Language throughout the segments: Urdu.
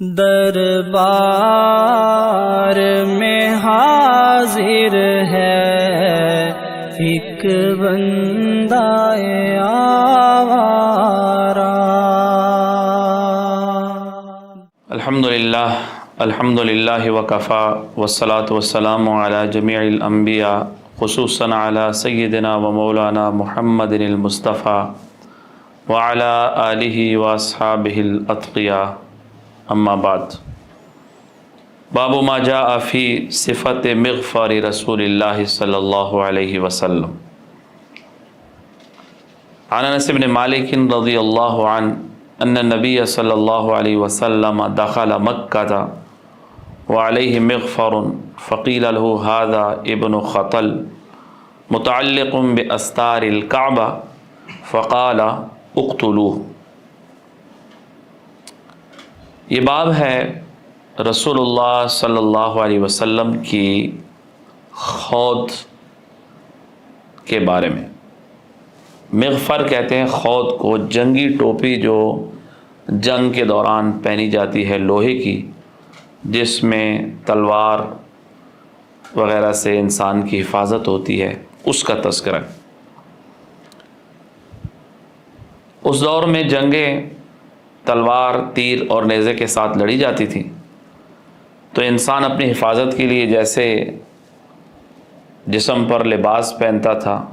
دربار میں حاضر ہے ایک بندہ آوارہ۔ الحمدللہ وکفا والصلاة والسلام علی جمیع الانبیاء خصوصاً علی سیدنا و مولانا محمد المصطفیٰ وعلی آلہ واصحابہ الاتقیاء، اما بعد۔ باب ما جاء فی صفت مغفر رسول اللہ صلی اللہ علیہ وسلم۔ عن انس بن مالک رضی اللہ عنہ ان النبی صلی اللہ علیہ وسلم دخل مکہ وعلیہ مغفر فقیل له هذا ابن خطل متعلق باستار الکعبہ فقال اقتلوه۔ یہ باب ہے رسول اللہ صلی اللہ علیہ وسلم کی خود کے بارے میں۔ مغفر کہتے ہیں خود کو، جنگی ٹوپی جو جنگ کے دوران پہنی جاتی ہے لوہے کی، جس میں تلوار وغیرہ سے انسان کی حفاظت ہوتی ہے، اس کا تذکرہ۔ اس دور میں جنگیں تلوار، تیر اور نیزے کے ساتھ لڑی جاتی تھی، تو انسان اپنی حفاظت کے لیے جیسے جسم پر لباس پہنتا تھا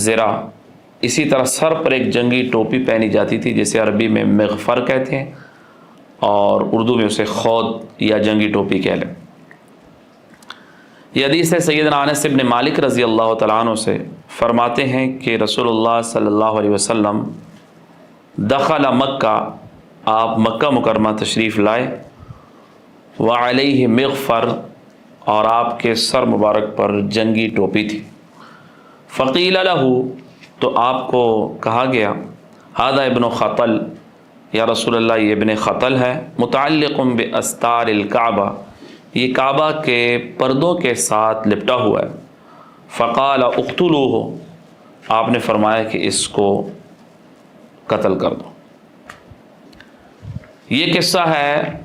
زرہ، اسی طرح سر پر ایک جنگی ٹوپی پہنی جاتی تھی جسے عربی میں مغفر کہتے ہیں اور اردو میں اسے خود یا جنگی ٹوپی کہہ لیں۔ یہ حدیث ہے سیدنا انس بن مالک رضی اللہ تعالیٰ عنہ سے، فرماتے ہیں کہ رسول اللہ صلی اللہ علیہ وسلم دخل مکہ، آپ مکہ مکرمہ تشریف لائے، وعلیہ مغفر، اور آپ کے سر مبارک پر جنگی ٹوپی تھی۔ فقیل لہ، تو آپ کو کہا گیا، ھذا ابن خطل، یا رسول اللہ یہ ابن خطل ہے، متعلق باستار الکعبہ، یہ کعبہ کے پردوں کے ساتھ لپٹا ہوا ہے۔ فقال اقتلوہ، آپ نے فرمایا کہ اس کو قتل کر دو۔ یہ قصہ ہے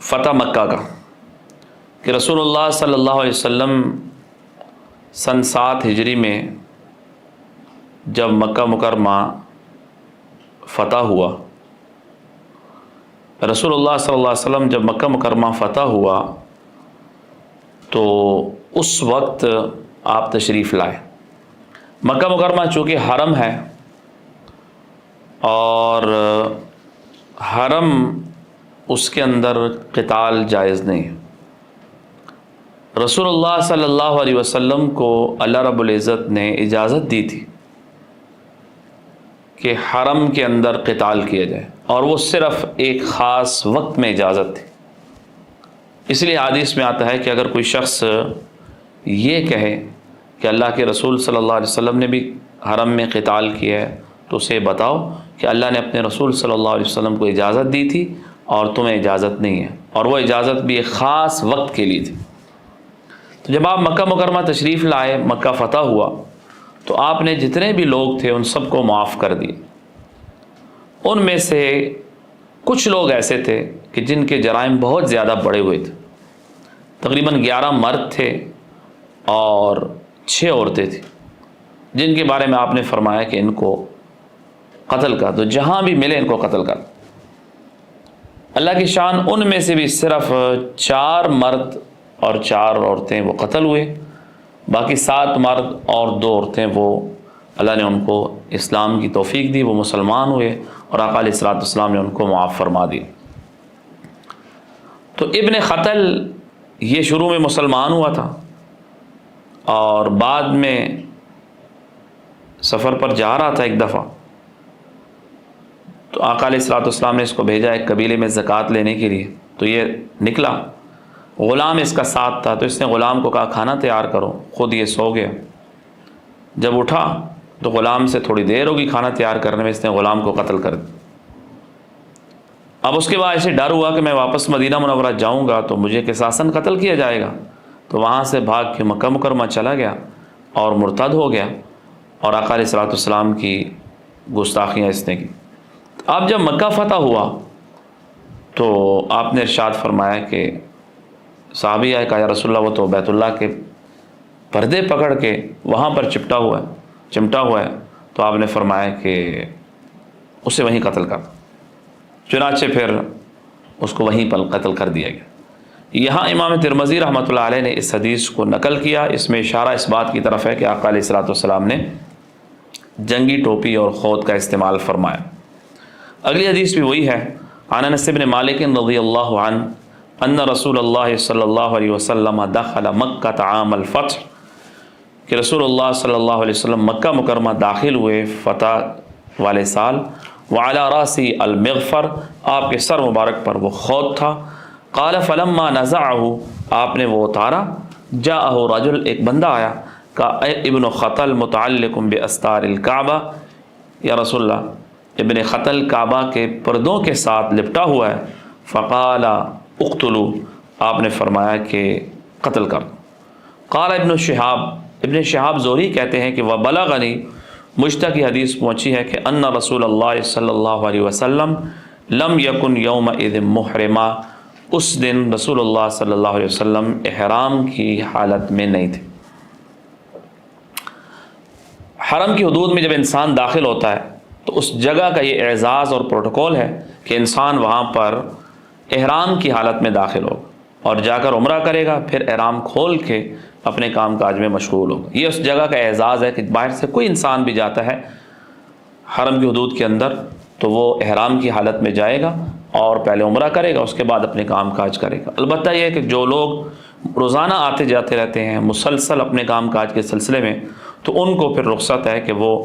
فتح مکہ کا، کہ رسول اللہ صلی اللہ علیہ وسلم سن 7 ہجری میں جب مکہ مکرمہ فتح ہوا، رسول اللہ صلی اللہ علیہ وسلم جب مکہ مکرمہ فتح ہوا تو اس وقت آپ تشریف لائے۔ مکہ مکرمہ چونکہ حرم ہے اور حرم اس کے اندر قتال جائز نہیں ہے۔ رسول اللہ صلی اللہ علیہ وسلم کو اللہ رب العزت نے اجازت دی تھی کہ حرم کے اندر قتال کیا جائے، اور وہ صرف ایک خاص وقت میں اجازت تھی۔ اس لیے حدیث میں آتا ہے کہ اگر کوئی شخص یہ کہے کہ اللہ کے رسول صلی اللہ علیہ وسلم نے بھی حرم میں قتال کیا ہے، تو اسے بتاؤ کہ اللہ نے اپنے رسول صلی اللہ علیہ وسلم کو اجازت دی تھی اور تمہیں اجازت نہیں ہے، اور وہ اجازت بھی ایک خاص وقت کے لیے تھی۔ تو جب آپ مکہ مکرمہ تشریف لائے، مکہ فتح ہوا، تو آپ نے جتنے بھی لوگ تھے ان سب کو معاف کر دیے۔ ان میں سے کچھ لوگ ایسے تھے کہ جن کے جرائم بہت زیادہ بڑے ہوئے تھے، تقریباً 11 مرد تھے اور 6 عورتیں تھیں، جن کے بارے میں آپ نے فرمایا کہ ان کو قتل کر دو، جہاں بھی ملے ان کو قتل کر دو۔ اللہ کی شان، ان میں سے بھی صرف 4 مرد اور 4 عورتیں وہ قتل ہوئے، باقی 7 مرد اور 2 عورتیں وہ اللہ نے ان کو اسلام کی توفیق دی، وہ مسلمان ہوئے اور آقا علیہ الصلوۃ والسلام نے ان کو معاف فرما دی۔ تو ابن خطل یہ شروع میں مسلمان ہوا تھا اور بعد میں سفر پر جا رہا تھا ایک دفعہ، تو آقا علیہ الصلوۃ والسلام نے اس کو بھیجا ایک قبیلے میں زکوٰۃ لینے کے لیے، تو یہ نکلا، غلام اس کا ساتھ تھا، تو اس نے غلام کو کہا کھانا تیار کرو، خود یہ سو گیا۔ جب اٹھا تو غلام سے تھوڑی دیر ہوگی کھانا تیار کرنے میں، اس نے غلام کو قتل کر دیا۔ اب اس کے بعد ایسے ڈر ہوا کہ میں واپس مدینہ منورہ جاؤں گا تو مجھے قصاصاً قتل کیا جائے گا، تو وہاں سے بھاگ کے مکہ مکرمہ چلا گیا اور مرتد ہو گیا، اور آقا علیہ الصلوۃ والسلام کی گستاخیاں اس نے کی۔ اب جب مکہ فتح ہوا تو آپ نے ارشاد فرمایا کہ صحابی آئے، کہا یا رسول اللہ وہ تو بیت اللہ کے پردے پکڑ کے وہاں پر چمٹا ہوا ہے، تو آپ نے فرمایا کہ اسے وہیں قتل کر. چنانچہ پھر اس کو وہیں پر قتل کر دیا گیا. یہاں امام ترمذی رحمۃ اللہ علیہ نے اس حدیث کو نقل کیا. اس میں اشارہ اس بات کی طرف ہے کہ آقا علیہ الصلوۃ والسلام نے جنگی ٹوپی اور خود کا استعمال فرمایا. اگلی حدیث بھی وہی ہے. عن انس بن مالک رضی اللہ عنہ ان رسول اللہ صلی اللہ علیہ وسلم دخل مکہ عام الفتح، کہ رسول اللہ صلی اللہ علیہ وسلم مکہ مکرمہ داخل ہوئے فتح والے سال. وعلی راسی المغفر، آپ کے سر مبارک پر وہ خود تھا. قال فلما نزعه، آپ نے وہ اتارا. جاءہ رجل، ایک بندہ آیا. کہ ابن خطل متعلق باستار الکعبہ، یا رسول اللہ ابن خطل کعبہ کے پردوں کے ساتھ لپٹا ہوا ہے. فقال اقتلوا، آپ نے فرمایا کہ قتل کر. قال ابن شہاب زہری کہتے ہیں کہ وبلغنی، مجھ تک یہ حدیث پہنچی ہے کہ ان رسول اللہ صلی اللہ علیہ وسلم لم یکن یومئذ محرما، اس دن رسول اللہ صلی اللہ علیہ وسلم احرام کی حالت میں نہیں تھے. حرم کی حدود میں جب انسان داخل ہوتا ہے تو اس جگہ کا یہ اعزاز اور پروٹوکول ہے کہ انسان وہاں پر احرام کی حالت میں داخل ہوگا اور جا کر عمرہ کرے گا، پھر احرام کھول کے اپنے کام کاج میں مشغول ہوگا. یہ اس جگہ کا اعزاز ہے کہ باہر سے کوئی انسان بھی جاتا ہے حرم کی حدود کے اندر تو وہ احرام کی حالت میں جائے گا اور پہلے عمرہ کرے گا، اس کے بعد اپنے کام کاج کرے گا. البتہ یہ ہے کہ جو لوگ روزانہ آتے جاتے رہتے ہیں مسلسل اپنے کام کاج کے سلسلے میں، تو ان کو پھر رخصت ہے کہ وہ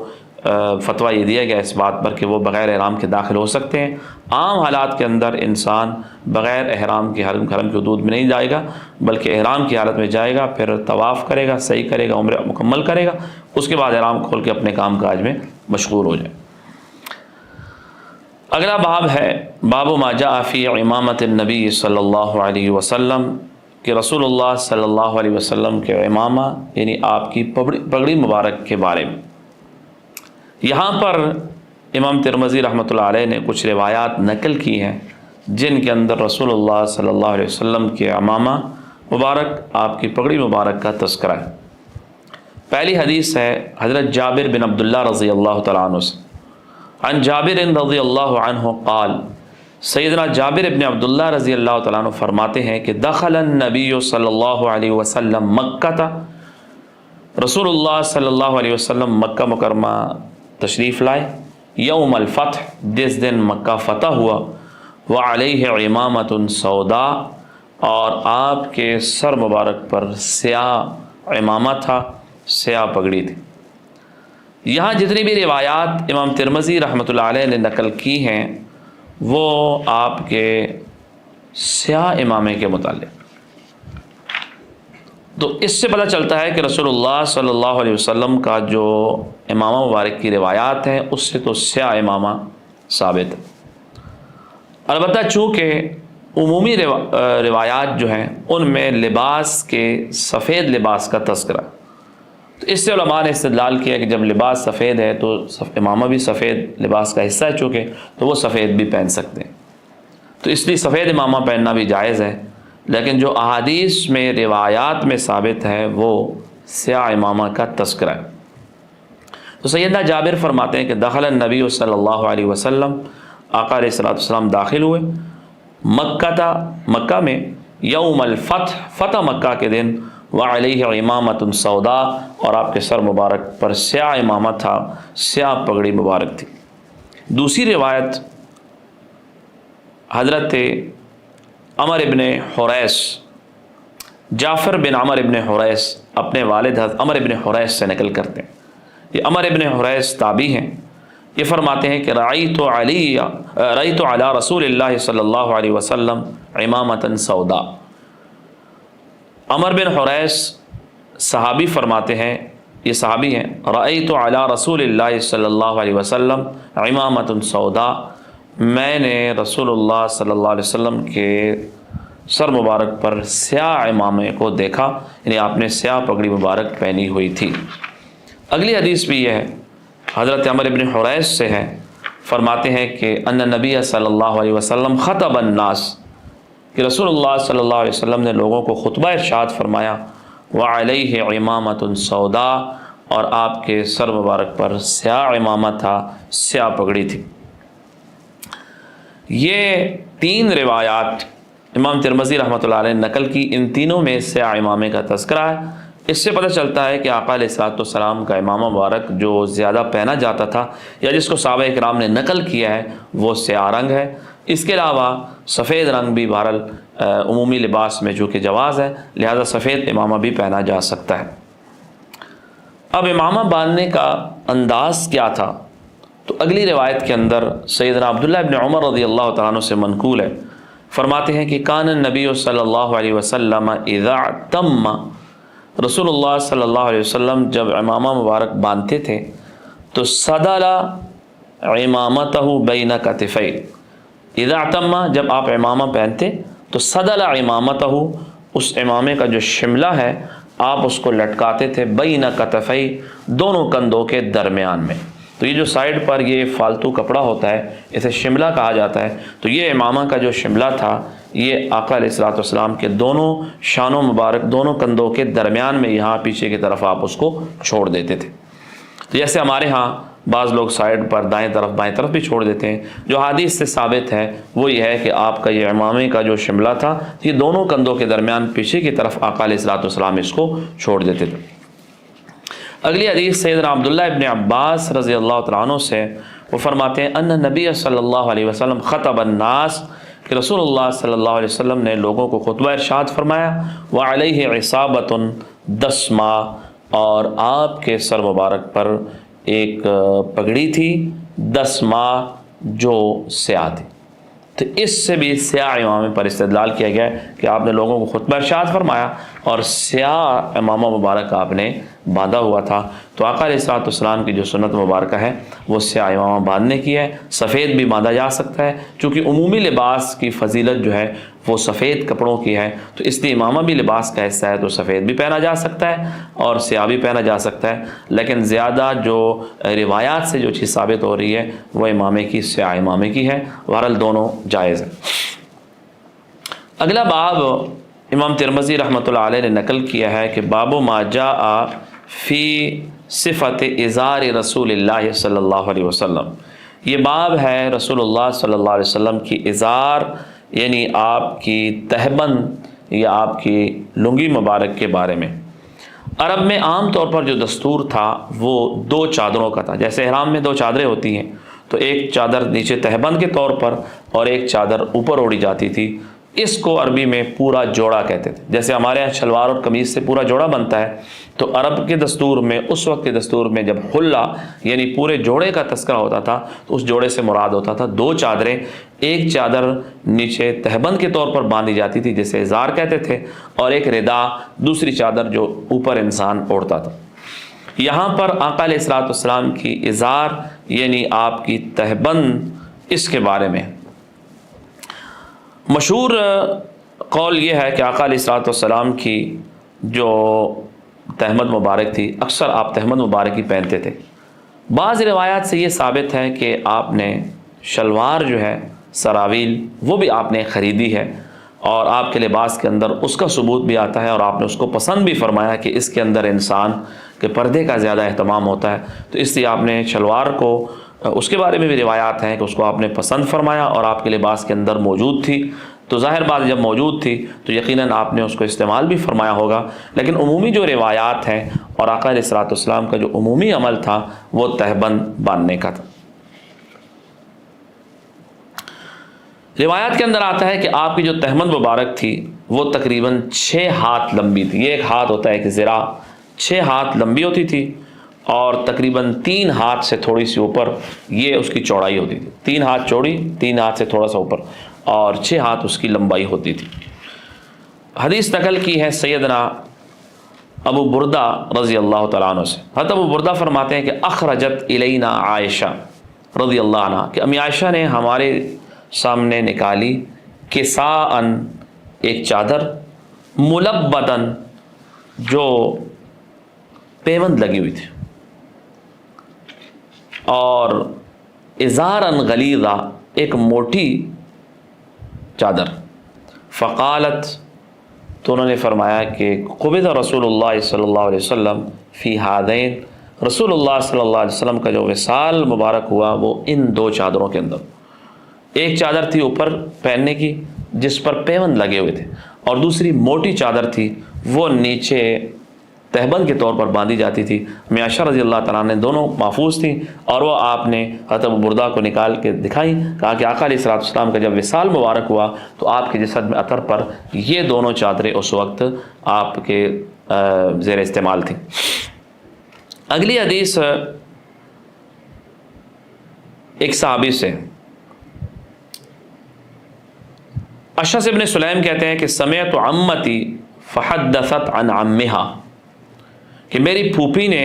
فتویٰ یہ دیا گیا اس بات پر کہ وہ بغیر احرام کے داخل ہو سکتے ہیں. عام حالات کے اندر انسان بغیر احرام کے حرم کی حدود میں نہیں جائے گا، بلکہ احرام کی حالت میں جائے گا، پھر طواف کرے گا، صحیح کرے گا، عمرہ مکمل کرے گا، اس کے بعد احرام کھول کے اپنے کام کاج میں مشغول ہو جائے. اگلا باب ہے باب ما جاء فی امامت النبی صلی اللہ علیہ وسلم، کہ رسول اللہ صلی اللہ علیہ وسلم کے امامہ یعنی آپ کی پگڑی مبارک کے بارے میں. یہاں پر امام ترمذی رحمۃ اللہ علیہ نے کچھ روایات نقل کی ہیں جن کے اندر رسول اللہ صلی اللہ علیہ وسلم کے امامہ مبارک، آپ کی پگڑی مبارک کا تذکرہ ہے. پہلی حدیث ہے حضرت جابر بن عبداللہ رضی اللہ تعالیٰ عنہ سے. عن جابر رضی اللہ عنہ قال، سیدنا جابر ابن عبداللہ رضی اللہ تعالیٰ عنہ فرماتے ہیں کہ دخل النبی صلی اللہ علیہ وسلم مکہ تھا، رسول اللہ صلی اللہ علیہ وسلم مکہ مکرمہ تشریف لائے. یوم الفتح، جس دن مکہ فتح ہوا. وعلیہ امامۃ سوداء، اور آپ کے سر مبارک پر سیاہ امامہ تھا، سیاہ پگڑی تھی. یہاں جتنی بھی روایات امام ترمذی رحمۃ اللہ علیہ نے نقل کی ہیں وہ آپ کے سیاہ امامے کے متعلق. تو اس سے پتہ چلتا ہے کہ رسول اللہ صلی اللہ علیہ وسلم کا جو امامہ مبارک کی روایات ہیں اس سے تو سیاہ امامہ ثابت ہے. البتہ چونکہ عمومی روایات جو ہیں ان میں لباس کے سفید لباس کا تذکرہ، تو اس سے علماء نے استدلال کیا کہ جب لباس سفید ہے تو امامہ بھی سفید لباس کا حصہ ہے چونکہ، تو وہ سفید بھی پہن سکتے ہیں. تو اس لیے سفید امامہ پہننا بھی جائز ہے. لیکن جو احادیث میں روایات میں ثابت ہے وہ سیاہ امامہ کا تذکرہ ہے. تو سیدنا جابر فرماتے ہیں کہ دخل النبی صلی اللہ علیہ وسلم، آقا علیہ الصلوۃ والسلام داخل ہوئے مکہ میں یوم الفتح، فتح مکہ کے دن. وعلیہ امامۃ سوداء، اور آپ کے سر مبارک پر سیاہ امامہ تھا، سیاہ پگڑی مبارک تھی. دوسری روایت حضرت عمر ابن حریث، جعفر بن عمر ابن حریث اپنے والد حضرت عمر ابن حریث سے نقل کرتے ہیں. یہ عمر ابن حریث تابعی ہیں. یہ فرماتے ہیں کہ رأیت علی رسول اللہ صلی اللہ علیہ وسلم امامۃ سوداء. عمر بن حریث صحابی فرماتے ہیں، یہ صحابی ہیں، رأیت علی رسول اللہ صلی اللہ علیہ وسلم امامۃ سوداء، میں نے رسول اللہ صلی اللہ علیہ وسلم کے سر مبارک پر سیاہ امامے کو دیکھا، یعنی آپ نے سیاہ پگڑی مبارک پہنی ہوئی تھی. اگلی حدیث بھی یہ ہے، حضرت عمر بن حریث سے ہے. فرماتے ہیں کہ ان نبی صلی اللہ علیہ وسلم خطب الناس، کہ رسول اللہ صلی اللہ علیہ وسلم نے لوگوں کو خطبہ ارشاد فرمایا، وعلیہ عمامۃ سودا، اور آپ کے سر مبارک پر سیاہ عمامہ تھا، سیاہ پگڑی تھی۔ یہ تین روایات امام ترمذی رحمۃ اللہ علیہ نے نقل کی، ان تینوں میں سیاہ امامے کا تذکرہ ہے۔ اس سے پتہ چلتا ہے کہ آقا علیہ الصلوۃ والسلام کا امامہ مبارک جو زیادہ پہنا جاتا تھا یا جس کو صحابہ کرام نے نقل کیا ہے وہ سیاہ رنگ ہے۔ اس کے علاوہ سفید رنگ بھی بہرحال عمومی لباس میں چونکہ جواز ہے، لہذا سفید امامہ بھی پہنا جا سکتا ہے۔ اب امامہ باندھنے کا انداز کیا تھا؟ تو اگلی روایت کے اندر سیدنا عبداللہ ابن عمر رضی اللہ تعالیٰ عنہ سے منقول ہے، فرماتے ہیں کہ کان النبی صلی اللہ علیہ وسلم اذا تم، رسول اللہ صلی اللہ علیہ وسلم جب امامہ مبارک باندھتے تھے تو سدل امامتہ بین کتفی، اذا تم جب آپ امامہ پہنتے تو سدل امامتہ، اس امامے کا جو شملہ ہے آپ اس کو لٹکاتے تھے بین کتفی، دونوں کندھوں کے درمیان میں۔ تو یہ جو سائیڈ پر یہ فالتو کپڑا ہوتا ہے اسے شملہ کہا جاتا ہے، تو یہ امامہ کا جو شملہ تھا یہ آقا علیہ الصلوۃ والسلام کے دونوں شانوں مبارک، دونوں کندھوں کے درمیان میں یہاں پیچھے کی طرف آپ اس کو چھوڑ دیتے تھے۔ تو جیسے ہمارے ہاں بعض لوگ سائیڈ پر دائیں طرف بائیں طرف بھی چھوڑ دیتے ہیں، جو حدیث سے ثابت ہے وہ یہ ہے کہ آپ کا یہ امامے کا جو شملہ تھا یہ دونوں کندھوں کے درمیان پیچھے کی طرف آقا علیہ الصلوۃ والسلام اس کو چھوڑ دیتے تھے۔ اگلی حدیث سیدنا عبداللہ ابن عباس رضی اللہ تعالیٰ عنہ سے، وہ فرماتے ہیں ان نبی صلی اللہ علیہ وسلم خطب الناس، کہ رسول اللہ صلی اللہ علیہ وسلم نے لوگوں کو خطبہ ارشاد فرمایا، وعلیہ عصابۃ دسما، اور آپ کے سر مبارک پر ایک پگڑی تھی دسما جو سیاہ تھی۔ تو اس سے بھی سیاہ امامے پر استدلال کیا گیا ہے کہ آپ نے لوگوں کو خطبہ ارشاد فرمایا اور سیاہ امامہ مبارک آپ نے باندھا ہوا تھا۔ تو آقا علیہ الصلوۃ والسلام کی جو سنت مبارکہ ہے وہ سیاہ امامہ باندھنے کی ہے، سفید بھی باندھا جا سکتا ہے، چونکہ عمومی لباس کی فضیلت جو ہے وہ سفید کپڑوں کی ہے، تو اس لیے امامہ بھی لباس کا حصہ ہے، تو سفید بھی پہنا جا سکتا ہے اور سیاہ بھی پہنا جا سکتا ہے، لیکن زیادہ جو روایات سے جو چیز ثابت ہو رہی ہے وہ امامے کی، سیاہ امامے کی ہے، بہرحال دونوں جائز ہیں۔ اگلا باب امام ترمذی رحمۃ اللہ علیہ نے نقل کیا ہے کہ باب ما جاء فی صفت ازار رسول اللہ صلی اللہ علیہ وسلم، یہ باب ہے رسول اللہ صلی اللہ علیہ وسلم کی ازار یعنی آپ کی تہبند یا آپ کی لنگی مبارک کے بارے میں۔ عرب میں عام طور پر جو دستور تھا وہ دو چادروں کا تھا، جیسے احرام میں دو چادریں ہوتی ہیں تو ایک چادر نیچے تہبند کے طور پر اور ایک چادر اوپر اوڑھی جاتی تھی، اس کو عربی میں پورا جوڑا کہتے تھے۔ جیسے ہمارے یہاں شلوار اور قمیص سے پورا جوڑا بنتا ہے، تو عرب کے دستور میں، اس وقت کے دستور میں جب حلہ یعنی پورے جوڑے کا تذکرہ ہوتا تھا تو اس جوڑے سے مراد ہوتا تھا دو چادریں، ایک چادر نیچے تہبند کے طور پر باندھی جاتی تھی جسے ازار کہتے تھے، اور ایک ردا دوسری چادر جو اوپر انسان اوڑھتا تھا۔ یہاں پر آقا علیہ الصلوۃ والسلام کی ازار یعنی آپ کی تہبند، اس کے بارے میں مشہور قول یہ ہے کہ آقا علیہ الصلوۃ والسلام کی جو تہمد مبارک تھی اکثر آپ تہمد مبارک ہی پہنتے تھے۔ بعض روایات سے یہ ثابت ہے کہ آپ نے شلوار جو ہے سراویل وہ بھی آپ نے خریدی ہے، اور آپ کے لباس کے اندر اس کا ثبوت بھی آتا ہے، اور آپ نے اس کو پسند بھی فرمایا کہ اس کے اندر انسان کے پردے کا زیادہ اہتمام ہوتا ہے، تو اس لیے آپ نے شلوار کو، اس کے بارے میں بھی روایات ہیں کہ اس کو آپ نے پسند فرمایا اور آپ کے لباس کے اندر موجود تھی، تو ظاہر بات جب موجود تھی تو یقیناً آپ نے اس کو استعمال بھی فرمایا ہوگا، لیکن عمومی جو روایات ہیں اور آقا علیہ الصلوۃ والسلام کا جو عمومی عمل تھا وہ تہبند باندھنے کا تھا۔ روایات کے اندر آتا ہے کہ آپ کی جو تہمد مبارک تھی وہ تقریباً 6 ہاتھ لمبی تھی، یہ ایک ہاتھ ہوتا ہے ایک ذراع، 6 ہاتھ لمبی ہوتی تھی، اور تقریباً 3 ہاتھ سے تھوڑی سی اوپر یہ اس کی چوڑائی ہوتی تھی، 3 ہاتھ چوڑی، 3 ہاتھ سے تھوڑا سا اوپر، اور 6 ہاتھ اس کی لمبائی ہوتی تھی۔ حدیث نقل کی ہے سیدنا ابو بردہ رضی اللہ تعالیٰ عنہ سے۔ حضرت ابو بردہ فرماتے ہیں کہ اخرجت الینا عائشہ رضی اللہ عنہ، کہ امی عائشہ نے ہمارے سامنے نکالی کساءً ایک چادر، ملبدن جو پیوند لگی ہوئی تھی، اور ازارن غلیظا، ایک موٹی چادر. فقالت، تو انہوں نے فرمایا کہ قبض رسول اللہ صلی اللہ علیہ وسلم فی ہادین، رسول اللہ صلی اللہ علیہ وسلم کا جو وصال مبارک ہوا وہ ان دو چادروں کے اندر. ایک چادر تھی اوپر پہننے کی جس پر پیوند لگے ہوئے تھے، اور دوسری موٹی چادر تھی وہ نیچے تہبند کے طور پر باندھی جاتی تھی. عائشہ رضی اللہ تعالیٰ نے دونوں محفوظ تھیں، اور وہ آپ نے حضرت ابو بردہ کو نکال کے دکھائیں. کہا کہ آقا علیہ الصلوۃ والسلام کا جب وصال مبارک ہوا تو آپ کے جسد میں اثر پر یہ دونوں چادریں اس وقت آپ کے زیر استعمال تھیں. اگلی حدیث ایک صحابی سے، اشعث ابن سلیم کہتے ہیں کہ سمعت عمتی فحدثت عن عمہا، کہ میری پھوپھی نے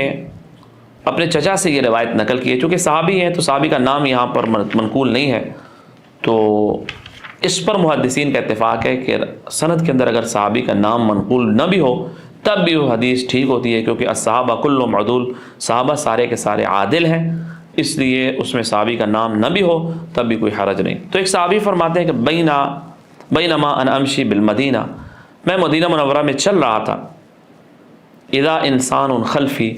اپنے چچا سے یہ روایت نقل کی ہے. چونکہ صحابی ہیں تو صحابی کا نام یہاں پر منقول نہیں ہے، تو اس پر محدثین کا اتفاق ہے کہ سند کے اندر اگر صحابی کا نام منقول نہ بھی ہو تب بھی وہ حدیث ٹھیک ہوتی ہے، کیونکہ الصحابہ کلهم عدول، صحابہ سارے کے سارے عادل ہیں، اس لیے اس میں صحابی کا نام نہ بھی ہو تب بھی کوئی حرج نہیں. تو ایک صحابی فرماتے ہیں کہ بینما انا امشی بالمدینہ، میں مدینہ منورہ میں چل رہا تھا، اذا انسان خلفی،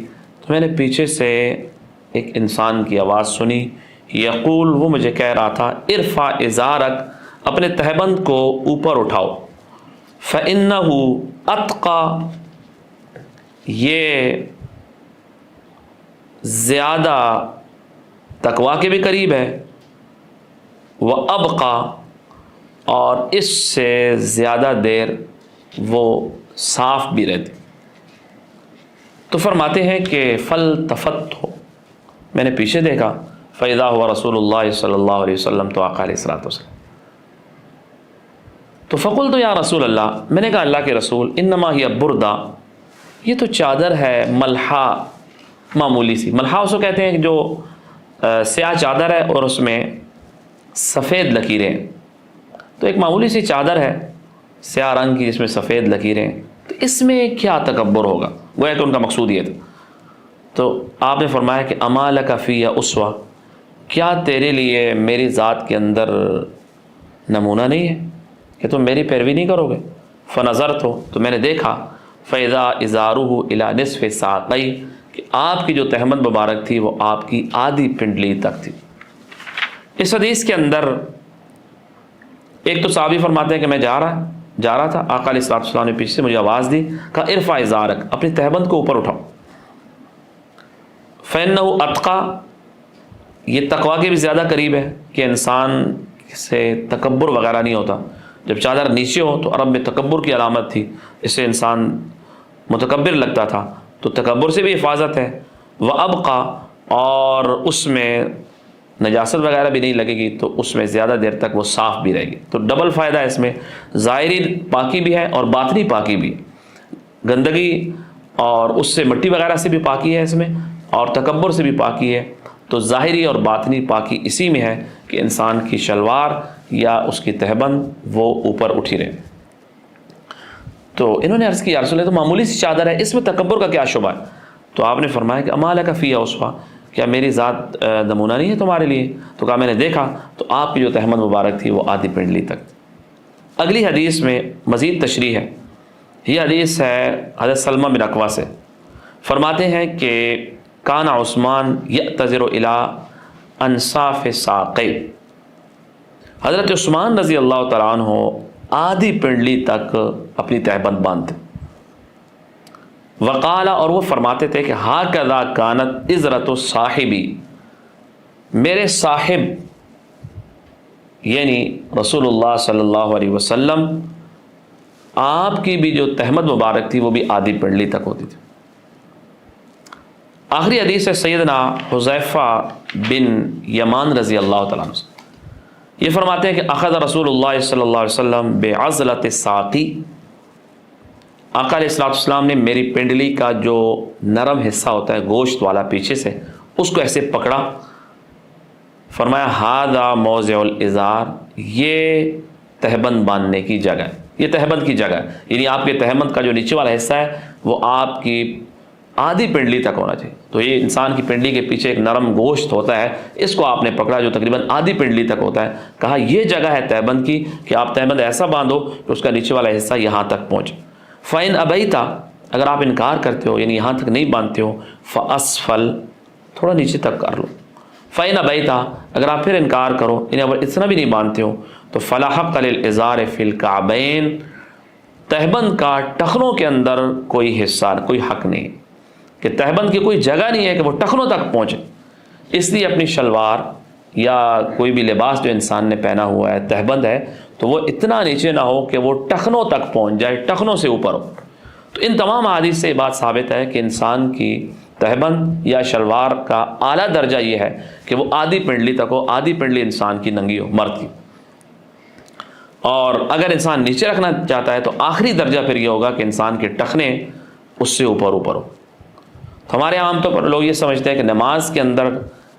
تو میں نے پیچھے سے ایک انسان کی آواز سنی، یقول، وہ مجھے کہہ رہا تھا، ارفع ازارک، اپنے تہبند کو اوپر اٹھاؤ، فإنہ اتقی، یہ زیادہ تقوی کے بھی قریب ہے، وابقی، اور اس سے زیادہ دیر وہ صاف بھی رہتی. تو فرماتے ہیں کہ فلتفت ہو، میں نے پیچھے دیکھا، فاذا ہوا رسول اللہ صلی اللہ علیہ وسلم، تو آقا علیہ الصلوۃ والسلام. تو فقلت یا رسول اللہ، میں نے کہا اللہ کے رسول، انما ہی بردہ، یہ تو چادر ہے ملحا، معمولی سی. ملحا اس کو کہتے ہیں کہ جو سیاہ چادر ہے اور اس میں سفید لکیریں، تو ایک معمولی سی چادر ہے سیاہ رنگ کی جس میں سفید لکیریں، تو اس میں کیا تکبر ہوگا؟ گویا کہ ان کا مقصود یہ تھا. تو آپ نے فرمایا کہ اما لک فی اسوہ، کیا تیرے لیے میری ذات کے اندر نمونہ نہیں ہے کہ تم میری پیروی نہیں کرو گے؟ فنظرت، تو میں نے دیکھا، فاذا ازارہ الی نصف ساقی، کہ آپ کی جو تہمد مبارک تھی وہ آپ کی آدھی پنڈلی تک تھی. اس حدیث کے اندر ایک تو صحابی فرماتے ہیں کہ میں جا رہا تھا، آقا علیہ الصلوۃ والسلام نے پیچھے سے مجھے آواز دی، کہا ارفع ازارک، اپنی تہبند کو اوپر اٹھاؤ. فإنہ اتقی، یہ تقوی کے بھی زیادہ قریب ہے کہ انسان سے تکبر وغیرہ نہیں ہوتا. جب چادر نیچے ہو تو عرب میں تکبر کی علامت تھی، اس سے انسان متکبر لگتا تھا، تو تکبر سے بھی حفاظت ہے. وابقی، اور اس میں نجاست وغیرہ بھی نہیں لگے گی، تو اس میں زیادہ دیر تک وہ صاف بھی رہے گی. تو ڈبل فائدہ ہے اس میں، ظاہری پاکی بھی ہے اور باطنی پاکی بھی ہے. گندگی اور اس سے مٹی وغیرہ سے بھی پاکی ہے اس میں، اور تکبر سے بھی پاکی ہے. تو ظاہری اور باطنی پاکی اسی میں ہے کہ انسان کی شلوار یا اس کی تہبند وہ اوپر اٹھی رہے. تو انہوں نے عرض کی یا رسول اللہ، تو معمولی سی چادر ہے، اس میں تکبر کا کیا شبہ ہے؟ تو آپ نے فرمایا کہ اما لک فی اسوہ، کیا میری ذات نمونہ نہیں ہے تمہارے لیے؟ تو کہا میں نے دیکھا تو آپ کی جو تہمد مبارک تھی وہ آدھی پنڈلی تک. اگلی حدیث میں مزید تشریح ہے. یہ حدیث ہے حضرت سلمہ بن اکوع سے، فرماتے ہیں کہ کان عثمان یعتذر الی انصاف ساقی، حضرت عثمان رضی اللہ تعالیٰ عنہ آدھی پنڈلی تک اپنی تہبند باندھتے. وقال، اور وہ فرماتے تھے کہ ہاکذا کانت عزرت صاحبی، میرے صاحب یعنی رسول اللہ صلی اللہ علیہ وسلم، آپ کی بھی جو تہمد مبارک تھی وہ بھی آدھی پنڈلی تک ہوتی تھی. آخری حدیث ہے سیدنا حذیفہ بن یمان رضی اللہ تعالیٰ عنہ، یہ فرماتے ہیں کہ اخذ رسول اللہ صلی اللہ علیہ وسلم بعضلۃ الساقی، آقا علیہ الصلوۃ والسلام نے میری پنڈلی کا جو نرم حصہ ہوتا ہے گوشت والا پیچھے سے، اس کو ایسے پکڑا، فرمایا ھذا موضع الازار، یہ تہبند باندھنے کی جگہ ہے، یہ تہبند کی جگہ ہے. یعنی آپ کے تہبند کا جو نیچے والا حصہ ہے وہ آپ کی آدھی پنڈلی تک ہونا چاہیے. تو یہ انسان کی پنڈلی کے پیچھے ایک نرم گوشت ہوتا ہے, اس کو آپ نے پکڑا جو تقریباً آدھی پنڈلی تک ہوتا ہے. کہا یہ جگہ ہے تہبند کی کہ آپ تہبند ایسا باندھو کہ اس کا نیچے والا حصہ یہاں تک پہنچے. فَإِنْ أَبَيْتَ, اگر آپ انکار کرتے ہو یعنی یہاں تک نہیں باندھتے ہو, فَأَسْفَلْ, تھوڑا نیچے تک کر لو. فَإِنْ أَبَيْتَ, اگر آپ پھر انکار کرو یعنی اگر اتنا بھی نہیں باندھتے ہو, تو فَلَا حَقَّ لِلْإِزَارِ فِي الْكَعْبَيْنِ, تہبند کا ٹخنوں کے اندر کوئی حصہ, کوئی حق نہیں کہ تہبند کی کوئی جگہ نہیں ہے کہ وہ ٹخنوں تک پہنچے. اس لیے اپنی شلوار یا کوئی بھی لباس جو انسان نے پہنا ہوا ہے تہبند ہے, تو وہ اتنا نیچے نہ ہو کہ وہ ٹخنوں تک پہنچ جائے, ٹخنوں سے اوپر ہو. تو ان تمام احادیث سے یہ بات ثابت ہے کہ انسان کی تہبند یا شلوار کا اعلیٰ درجہ یہ ہے کہ وہ آدھی پنڈلی تک ہو, آدھی پنڈلی انسان کی ننگی ہو, مرد کی. اور اگر انسان نیچے رکھنا چاہتا ہے تو آخری درجہ پھر یہ ہوگا کہ انسان کے ٹخنے اس سے اوپر اوپر ہو. تو ہمارے عام طور پر لوگ یہ سمجھتے ہیں کہ نماز کے اندر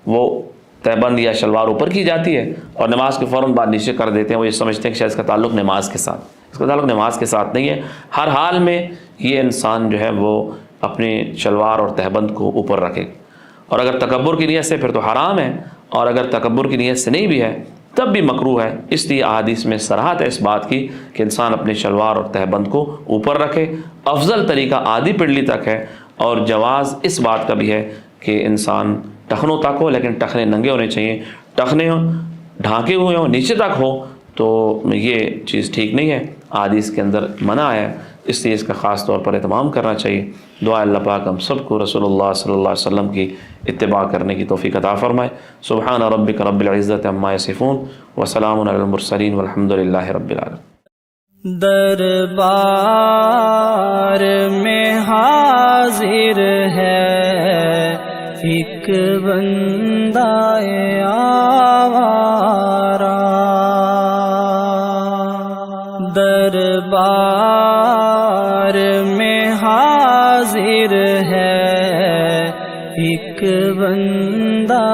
وہ تہبند یا شلوار اوپر کی جاتی ہے اور نماز کے فوراً بعد نیچے کر دیتے ہیں. وہ یہ سمجھتے ہیں کہ شاید اس کا تعلق نماز کے ساتھ, اس کا تعلق نماز کے ساتھ نہیں ہے. ہر حال میں یہ انسان جو ہے وہ اپنی شلوار اور تہبند کو اوپر رکھے. اور اگر تکبر کی نیت سے پھر تو حرام ہے, اور اگر تکبر کی نیت سے نہیں بھی ہے تب بھی مکروہ ہے. اس لیے احادیث میں صراحت ہے اس بات کی کہ انسان اپنی شلوار اور تہبند کو اوپر رکھے. افضل طریقہ آدھی پنڈلی تک ہے, اور جواز اس بات کا بھی ہے کہ انسان ٹخنوں تک ہو لیکن ٹخنے ننگے ہونے چاہیے. ٹخنے ڈھانکے ہوئے ہوں, نیچے تک ہو, تو یہ چیز ٹھیک نہیں ہے, حدیث کے اندر منع ہے. اس لیے اس کا خاص طور پر اہتمام کرنا چاہیے. دعا اللہ پاک ہم سب کو رسول اللہ صلی اللہ علیہ وسلم کی اتباع کرنے کی توفیق عطا فرمائے. سبحان ربک رب العزت عما یصفون وسلام علی المرسلین والحمد للہ رب العالمین. دربار میں حاضر ہے ایک بندہ آوارہ, دربار میں حاضر ہے ایک بندہ